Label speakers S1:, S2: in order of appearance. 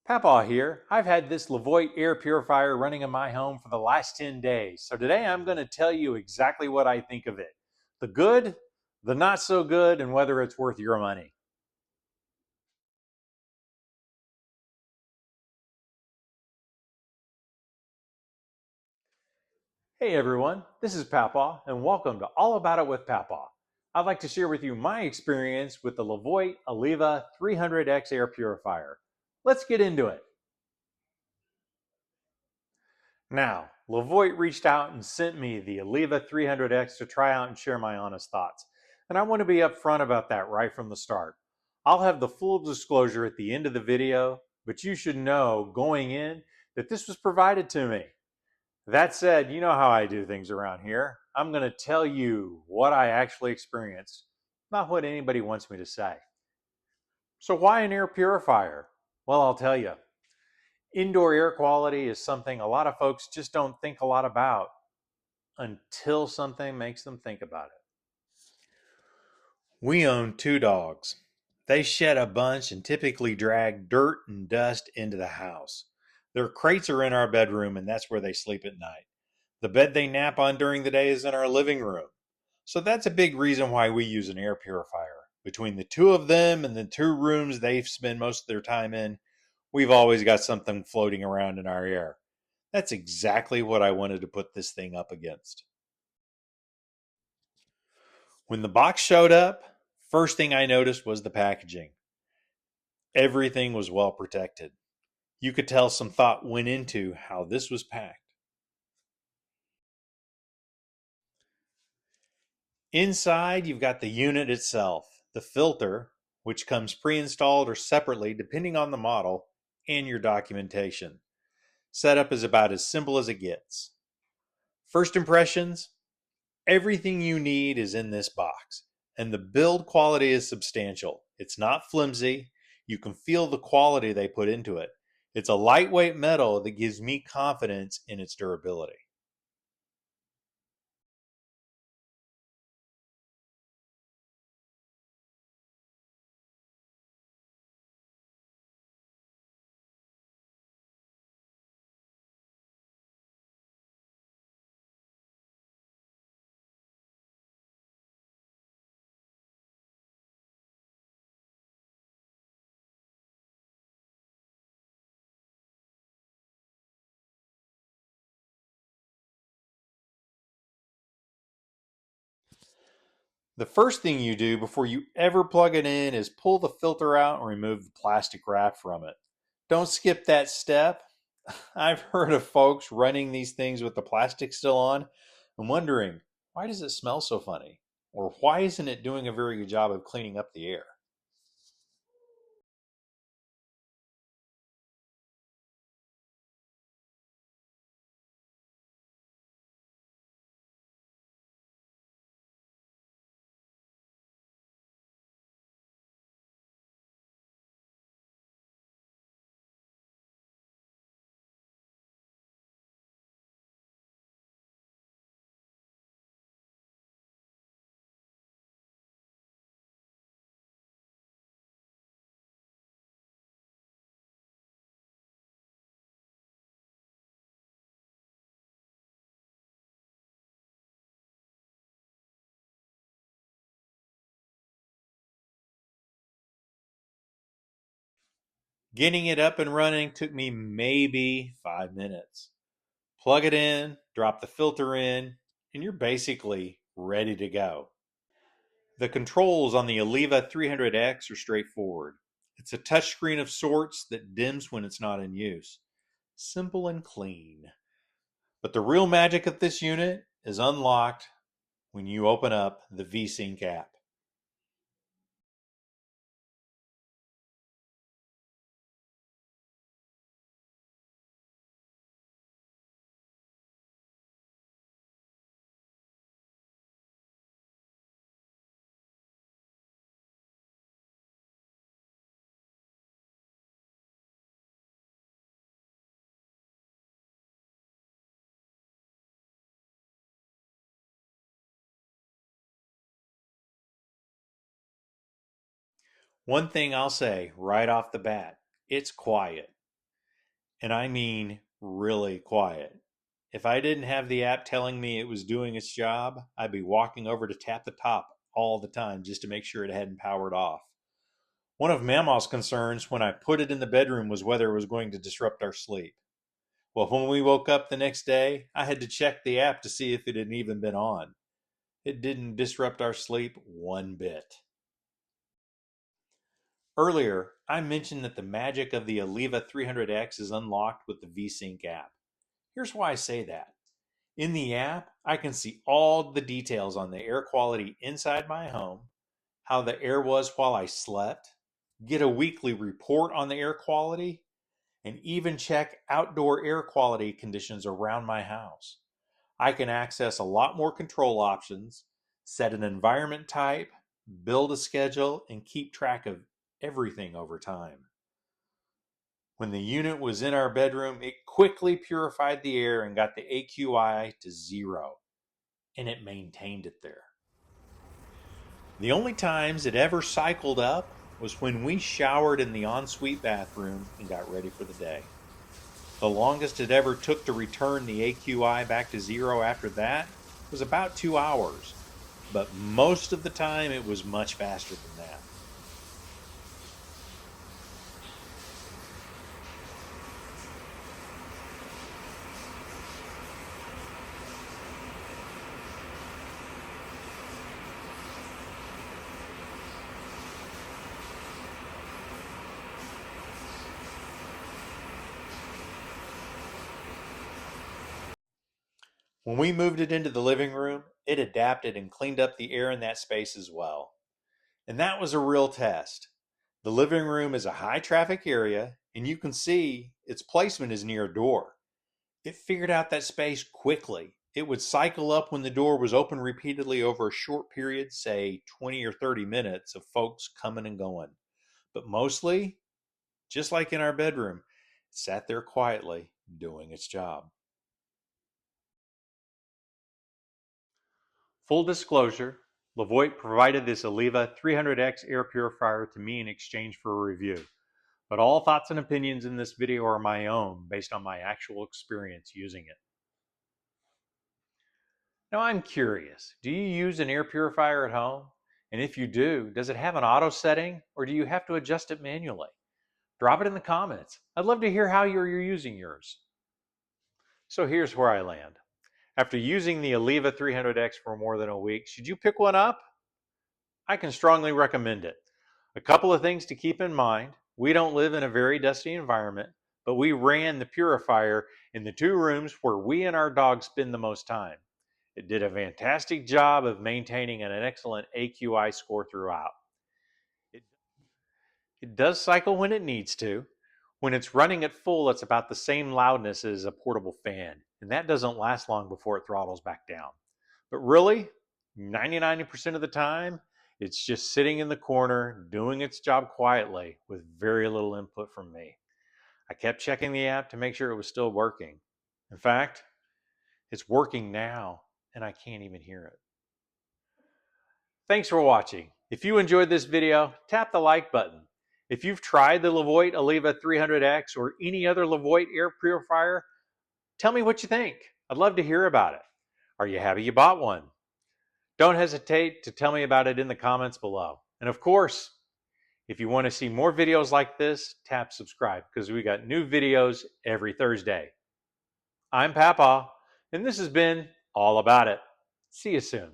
S1: Pappaw here. I've had this Levoit air purifier running in my home for the last 10 days. So today I'm going to tell you exactly what I think of it. The good, the not so good, and whether it's worth your money. Hey everyone, this is Pappaw and welcome to All About It with Pappaw. I'd like to share with you my experience with the Levoit Aleva 300X air purifier. Let's get into it. Now, Levoit reached out and sent me the ELEVA 300X to try out and share my honest thoughts. And I want to be upfront about that right from the start. I'll have the full disclosure at the end of the video, but you should know going in that this was provided to me. That said, you know how I do things around here. I'm going to tell you what I actually experienced, not what anybody wants me to say. So why an air purifier? Well, I'll tell you. Indoor air quality is something a lot of folks just don't think a lot about until something makes them think about it. We own two dogs. They shed a bunch and typically drag dirt and dust into the house. Their crates are in our bedroom, and that's where they sleep at night. The bed they nap on during the day is in our living room. So that's a big reason why we use an air purifier. Between the two of them and the two rooms they spend most of their time in, we've always got something floating around in our air. That's exactly what I wanted to put this thing up against. When the box showed up, first thing I noticed was the packaging. Everything was well protected. You could tell some thought went into how this was packed. Inside, you've got the unit itself, the filter, which comes pre-installed or separately depending on the model, and your documentation. Setup is about as simple as it gets. First impressions, everything you need is in this box, and the build quality is substantial. It's not flimsy. You can feel the quality they put into it. It's a lightweight metal that gives me confidence in its durability. The first thing you do before you ever plug it in is pull the filter out and remove the plastic wrap from it. Don't skip that step. I've heard of folks running these things with the plastic still on and wondering, why does it smell so funny? Or why isn't it doing a very good job of cleaning up the air? Getting it up and running took me maybe 5 minutes. Plug it in, drop the filter in, and you're basically ready to go. The controls on the ELEVA 300X are straightforward. It's a touchscreen of sorts that dims when it's not in use. Simple and clean. But the real magic of this unit is unlocked when you open up the VeSync app. One thing I'll say right off the bat, it's quiet. And I mean really quiet. If I didn't have the app telling me it was doing its job, I'd be walking over to tap the top all the time just to make sure it hadn't powered off. One of Mamaw's concerns when I put it in the bedroom was whether it was going to disrupt our sleep. Well, when we woke up the next day, I had to check the app to see if it had even been on. It didn't disrupt our sleep one bit. Earlier, I mentioned that the magic of the ELEVA 300X is unlocked with the VeSync app. Here's why I say that. In the app, I can see all the details on the air quality inside my home, how the air was while I slept, get a weekly report on the air quality, and even check outdoor air quality conditions around my house. I can access a lot more control options, set an environment type, build a schedule, and keep track of everything over time. When the unit was in our bedroom, it quickly purified the air and got the AQI to 0, and it maintained it there. The only times it ever cycled up was when we showered in the ensuite bathroom and got ready for the day. The longest it ever took to return the AQI back to 0 after that was about 2 hours, but most of the time it was much faster than that. When we moved it into the living room, it adapted and cleaned up the air in that space as well. And that was a real test. The living room is a high traffic area, and you can see its placement is near a door. It figured out that space quickly. It would cycle up when the door was open repeatedly over a short period, say 20 or 30 minutes of folks coming and going. But mostly, just like in our bedroom, it sat there quietly doing its job. Full disclosure, Levoit provided this ELEVA 300X air purifier to me in exchange for a review. But all thoughts and opinions in this video are my own based on my actual experience using it. Now I'm curious, do you use an air purifier at home? And if you do, does it have an auto setting or do you have to adjust it manually? Drop it in the comments. I'd love to hear how you're using yours. So here's where I land. After using the ELEVA 300X for more than a week, should you pick one up? I can strongly recommend it. A couple of things to keep in mind. We don't live in a very dusty environment, but we ran the purifier in the 2 rooms where we and our dog spend the most time. It did a fantastic job of maintaining an excellent AQI score throughout. It does cycle when it needs to. When it's running at full, it's about the same loudness as a portable fan, and that doesn't last long before it throttles back down. But really, 99% of the time, it's just sitting in the corner, doing its job quietly with very little input from me. I kept checking the app to make sure it was still working. In fact, it's working now, and I can't even hear it. Thanks for watching. If you enjoyed this video, tap the like button. If you've tried the Levoit Aleva 300X or any other Levoit air purifier, tell me what you think. I'd love to hear about it. Are you happy you bought one? Don't hesitate to tell me about it in the comments below. And of course, if you want to see more videos like this, tap subscribe because we got new videos every Thursday. I'm Pappaw, and this has been All About It. See you soon.